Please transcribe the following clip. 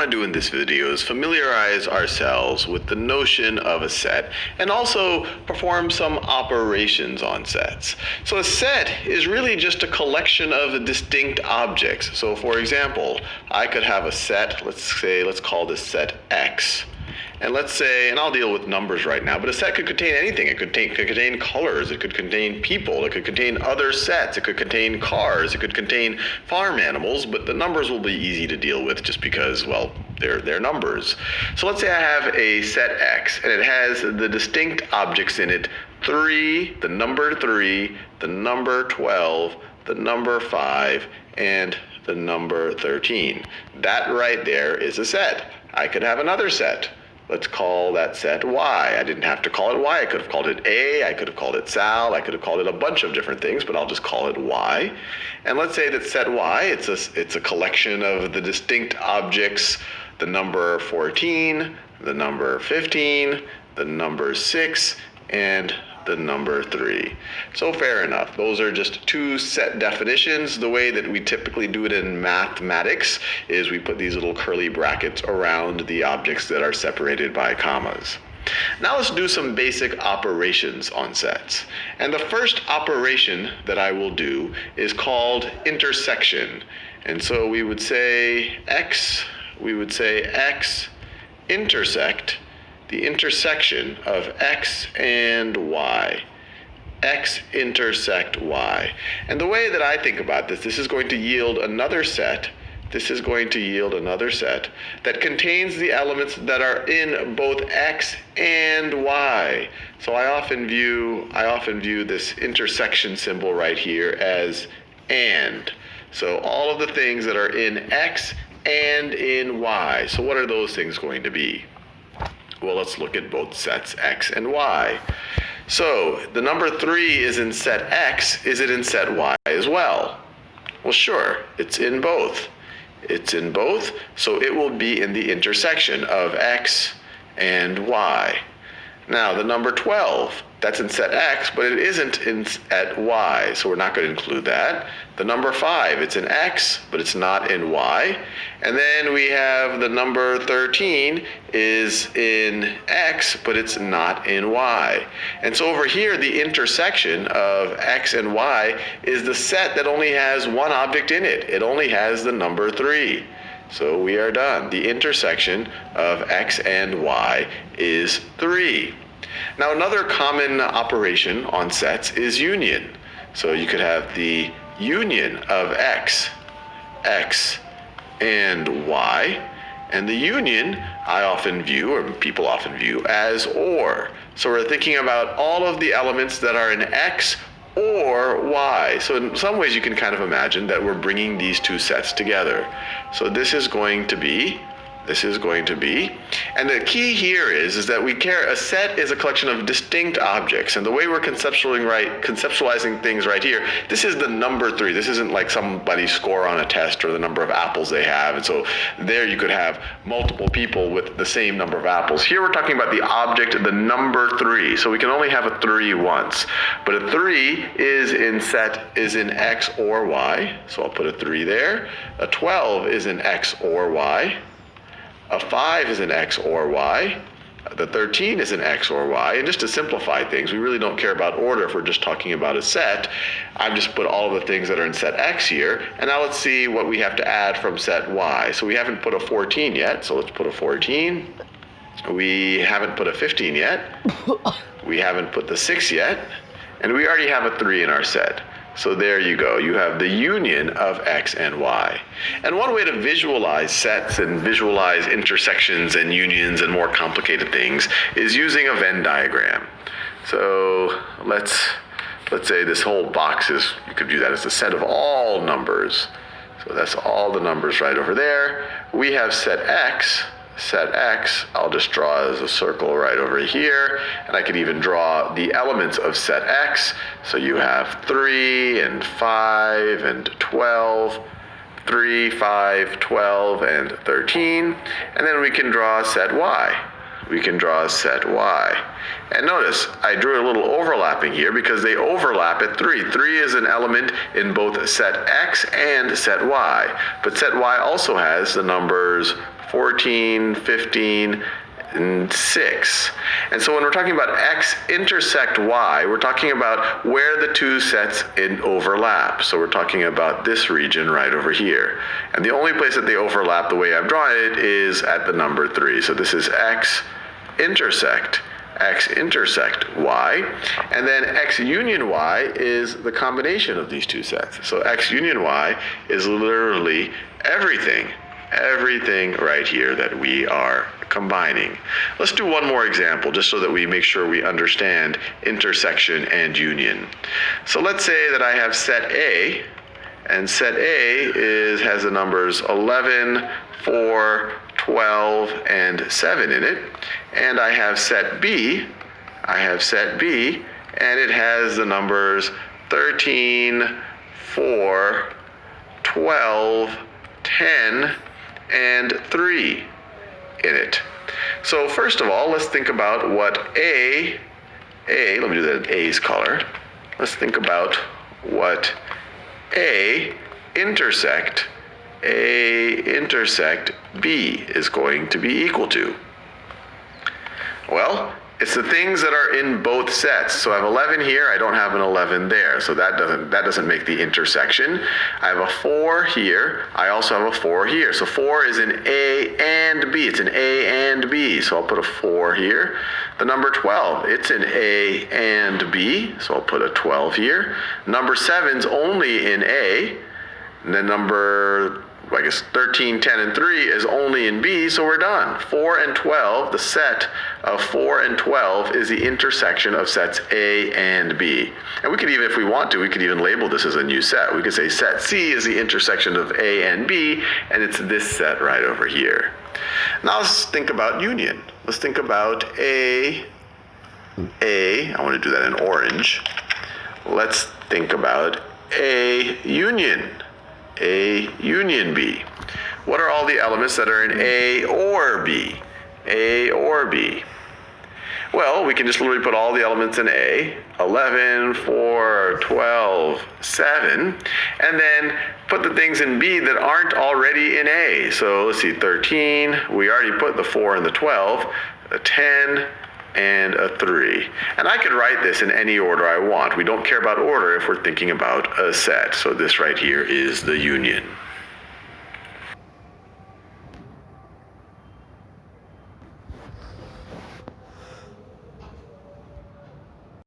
want to do in this video is familiarize ourselves with the notion of a set and also perform some operations on sets. So a set is really just a collection of distinct objects. So for example, I could have a set, let's call this set X. And let's say, and I'll deal with numbers right now, but a set could contain anything. It could contain colors, it could contain people, it could contain other sets, it could contain cars, it could contain farm animals, but the numbers will be easy to deal with just because, well, they're numbers. So let's say I have a set X, and it has the distinct objects in it, 3, the number 3, the number 12, the number 5, and the number 13. That right there is a set. I could have another set. Let's call that set Y. I didn't have to call it Y. I could have called it A. I could have called it Sal. I could have called it a bunch of different things, but I'll just call it Y. And let's say that set Y, it's a collection of the distinct objects, the number 14, the number 15, the number 6, and the number 3. So fair enough. Those are just two set definitions. The way that we typically do it in mathematics is we put these little curly brackets around the objects that are separated by commas. Now let's do some basic operations on sets. And the first operation that I will do is called intersection. And so we would say X intersect the intersection of X and Y. X intersect Y. And the way that I think about this is going to yield another set. This is going to yield another set that contains the elements that are in both X and Y. So I often view this intersection symbol right here as AND. So all of the things that are in X and in Y. So what are those things going to be? Well, let's look at both sets X and Y. So the number 3 is in set X. Is it in set Y as well? Well, sure, it's in both. It's in both, so it will be in the intersection of X and Y. Now, the number 12, that's in set X, but it isn't in at Y, so we're not going to include that. The number 5, it's in X, but it's not in Y. And then we have the number 13 is in X, but it's not in Y. And so over here, the intersection of X and Y is the set that only has one object in it. It only has the number 3. So we are done. The intersection of X and Y is 3. Now another common operation on sets is union. So you could have the union of X and Y, and the union I often view, or people often view, as OR. So we're thinking about all of the elements that are in X or Y. So in some ways you can kind of imagine that we're bringing these two sets together. So this is going to be, and the key here is that a set is a collection of distinct objects, and the way we're conceptualizing things right here, this is the number 3. This isn't like somebody's score on a test or the number of apples they have, and so there you could have multiple people with the same number of apples. Here we're talking about the object, the number 3, so we can only have a 3 once, but a 3 is in X or Y, so I'll put a 3 there. A 12 is in X or Y. A 5 is in X or Y. The 13 is in X or Y. And just to simplify things, we really don't care about order if we're just talking about a set. I've just put all of the things that are in set X here. And now let's see what we have to add from set Y. So we haven't put a 14 yet, so let's put a 14. We haven't put a 15 yet. We haven't put the 6 yet. And we already have a 3 in our set. So there you go. You have the union of X and Y. And one way to visualize sets and visualize intersections and unions and more complicated things is using a Venn diagram. So let's say this whole box you could view that as the set of all numbers. So that's all the numbers right over there. We have set X. I'll just draw as a circle right over here, and I could even draw the elements of set X. So you have 3 and 5 and 12, 3, 5, 12, and 13. And then we can draw set Y. And notice, I drew a little overlapping here because they overlap at 3. 3 is an element in both set X and set Y. But set Y also has the numbers 14, 15, and 6. And so when we're talking about X intersect Y, we're talking about where the two sets overlap. So we're talking about this region right over here. And the only place that they overlap the way I've drawn it is at the number 3. So this is X intersect Y, and then X union Y is the combination of these two sets. So X union Y is literally everything right here that we are combining. Let's do one more example just so that we make sure we understand intersection and union. So let's say that I have set A, and set A has the numbers 11, 4, 12, and 7 in it. And I have set B, and it has the numbers 13, 4, 12, 10, and 3 in it. So first of all, let's think about what let me do that in A's color. Let's think about what A intersect B is going to be equal to. Well, it's the things that are in both sets. So I have 11 here, I don't have an 11 there. So that doesn't make the intersection. I have a 4 here, I also have a 4 here. So 4 is in A and B, it's in A and B. So I'll put a 4 here. The number 12, it's in A and B, so I'll put a 12 here. Number 7's only in A, and then number 13, 10, and 3 is only in B, so we're done. 4 and 12, the set of 4 and 12 is the intersection of sets A and B. And we could even, if we want to, we could even label this as a new set. We could say set C is the intersection of A and B, and it's this set right over here. Now let's think about union. Let's think about I want to do that in orange. Let's think about A union B. What are all the elements that are in A or B? A or B? Well, we can just literally put all the elements in A, 11, 4, 12, 7, and then put the things in B that aren't already in A. So let's see, 13, we already put the 4 and the 12, a 10, and a 3. And I could write this in any order I want. We don't care about order if we're thinking about a set. So this right here is the union.